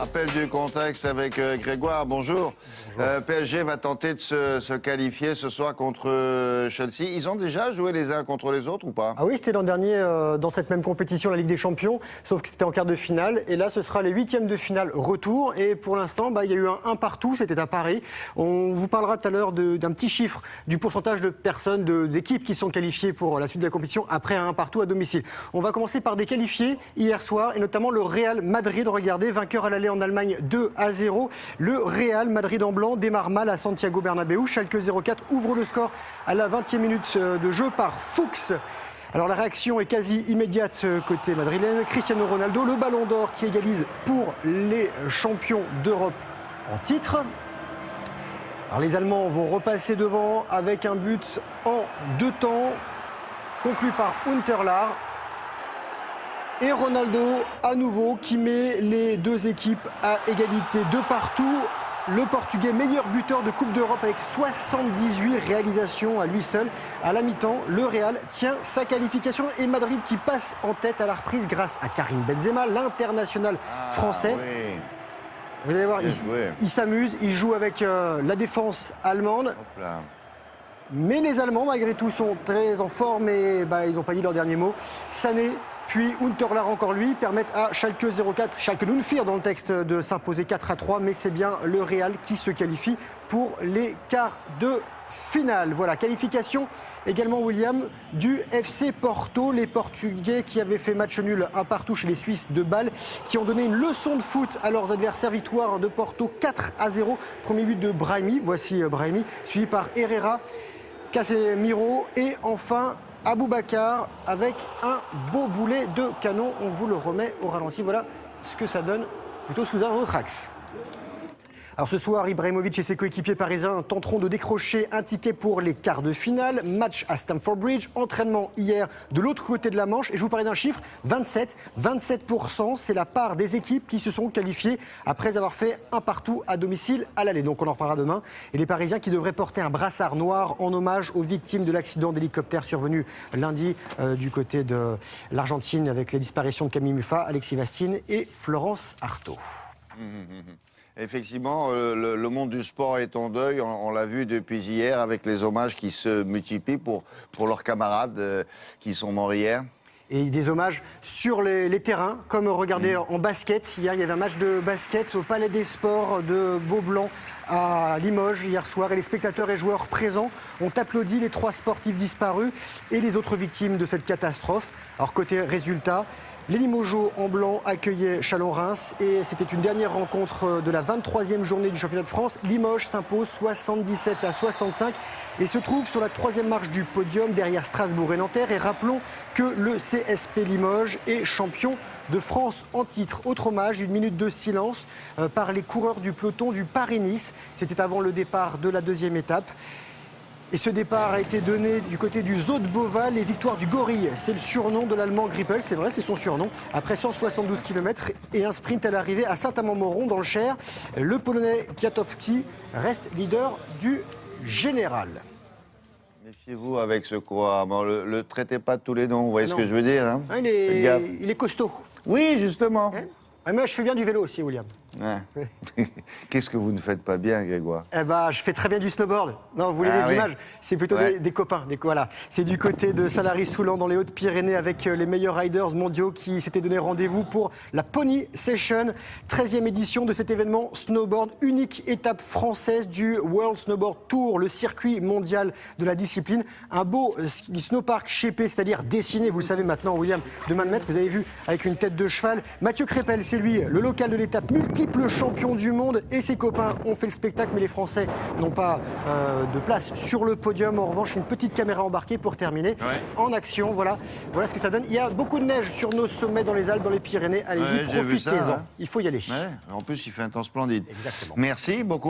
Rappel du contexte avec Grégoire, bonjour. PSG va tenter de se qualifier ce soir contre Chelsea. Ils ont déjà joué les uns contre les autres ou pas? Ah oui, c'était l'an dernier dans cette même compétition, la Ligue des Champions, sauf que c'était en quart de finale. Et là, ce sera les huitièmes de finale retour. Et pour l'instant, il y a eu un partout, c'était à Paris. On vous parlera tout à l'heure d'un petit chiffre du pourcentage de personnes, d'équipes qui sont qualifiées pour la suite de la compétition après un partout à domicile. On va commencer par des qualifiés hier soir, et notamment le Real Madrid. Regardez, vainqueur à l'aller en Allemagne 2-0. Le Real Madrid en blanc démarre mal à Santiago Bernabéu. Schalke 04 ouvre le score à la 20e minute de jeu par Fuchs. Alors la réaction est quasi immédiate côté madrilène. Cristiano Ronaldo, le ballon d'or qui égalise pour les champions d'Europe en titre. Alors les Allemands vont repasser devant avec un but en 2 temps, conclu par Huntelaar. Et Ronaldo, à nouveau, qui met les deux équipes à égalité de partout. Le Portugais, meilleur buteur de Coupe d'Europe avec 78 réalisations à lui seul. À la mi-temps, le Real tient sa qualification et Madrid qui passe en tête à la reprise grâce à Karim Benzema, l'international français. Oui. Vous allez voir, il s'amuse, il joue avec la défense allemande. Hop là. Mais les Allemands, malgré tout, sont très en forme et ils n'ont pas dit leur dernier mot. Sané, puis Huntelaar encore lui, permettent à Schalke 04, Schalke Nunfir dans le texte, de s'imposer 4-3. Mais c'est bien le Real qui se qualifie pour les quarts de finale. Voilà, qualification également, William, du FC Porto. Les Portugais qui avaient fait match nul un partout chez les Suisses de Bâle, qui ont donné une leçon de foot à leurs adversaires. Victoire de Porto 4-0. Premier but de Brahimi, voici Brahimi, suivi par Herrera, Casemiro et enfin Aboubacar avec un beau boulet de canon. On vous le remet au ralenti. Voilà ce que ça donne plutôt sous un autre axe. Alors ce soir, Ibrahimovic et ses coéquipiers parisiens tenteront de décrocher un ticket pour les quarts de finale. Match à Stamford Bridge, entraînement hier de l'autre côté de la Manche. Et je vous parlais d'un chiffre, 27%, c'est la part des équipes qui se sont qualifiées après avoir fait un partout à domicile à l'aller. Donc on en reparlera demain. Et les Parisiens qui devraient porter un brassard noir en hommage aux victimes de l'accident d'hélicoptère survenu lundi du côté de l'Argentine avec la disparition de Camille Muffat, Alexis Vastine et Florence Artaud. Effectivement, le monde du sport est en deuil. On l'a vu depuis hier avec les hommages qui se multiplient pour leurs camarades qui sont morts hier. Et des hommages sur les terrains, comme regardez en basket. Hier, il y avait un match de basket au Palais des Sports de Beaublanc à Limoges hier soir. Et les spectateurs et joueurs présents ont applaudi les 3 sportifs disparus et les autres victimes de cette catastrophe. Alors côté résultat, les Limogeaux en blanc accueillaient Chalon-Reims et c'était une dernière rencontre de la 23e journée du championnat de France. Limoges s'impose 77-65 et se trouve sur la 3e marche du podium derrière Strasbourg et Nanterre. Et rappelons que le CSP Limoges est champion de France en titre. Autre hommage, une minute de silence par les coureurs du peloton du Paris-Nice. C'était avant le départ de la 2e étape. Et ce départ a été donné du côté du Zoo de Beauval, les victoires du Gorille. C'est le surnom de l'Allemand Grippel, c'est vrai, c'est son surnom. Après 172 km et un sprint à l'arrivée à Saint-Amand-Moron dans le Cher, le Polonais Kwiatkowski reste leader du général. Méfiez-vous avec ce coureur. Bon, le traitez pas de tous les noms, vous voyez ce que je veux dire, hein? Il est costaud. Oui, justement. Moi, je fais bien du vélo aussi, William. Ouais. Qu'est-ce que vous ne faites pas bien, Grégoire? Je fais très bien du snowboard. Non, vous voulez des images? C'est plutôt des copains. Voilà. C'est du côté de Sanary-Soulan dans les Hautes-Pyrénées avec les meilleurs riders mondiaux qui s'étaient donné rendez-vous pour la Pony Session, 13e édition de cet événement snowboard, unique étape française du World Snowboard Tour, le circuit mondial de la discipline. Un beau snowpark shapé, c'est-à-dire dessiné, vous le savez maintenant, William, de main de maître, vous avez vu, avec une tête de cheval. Mathieu Crépel, c'est lui, le local de l'étape, multiple champion du monde, et ses copains ont fait le spectacle, mais les Français n'ont pas de place sur le podium. En revanche, une petite caméra embarquée pour terminer en action. Voilà ce que ça donne. Il y a beaucoup de neige sur nos sommets dans les Alpes, dans les Pyrénées. Allez-y, profitez-en. Il faut y aller. En plus, il fait un temps splendide. Exactement. Merci beaucoup.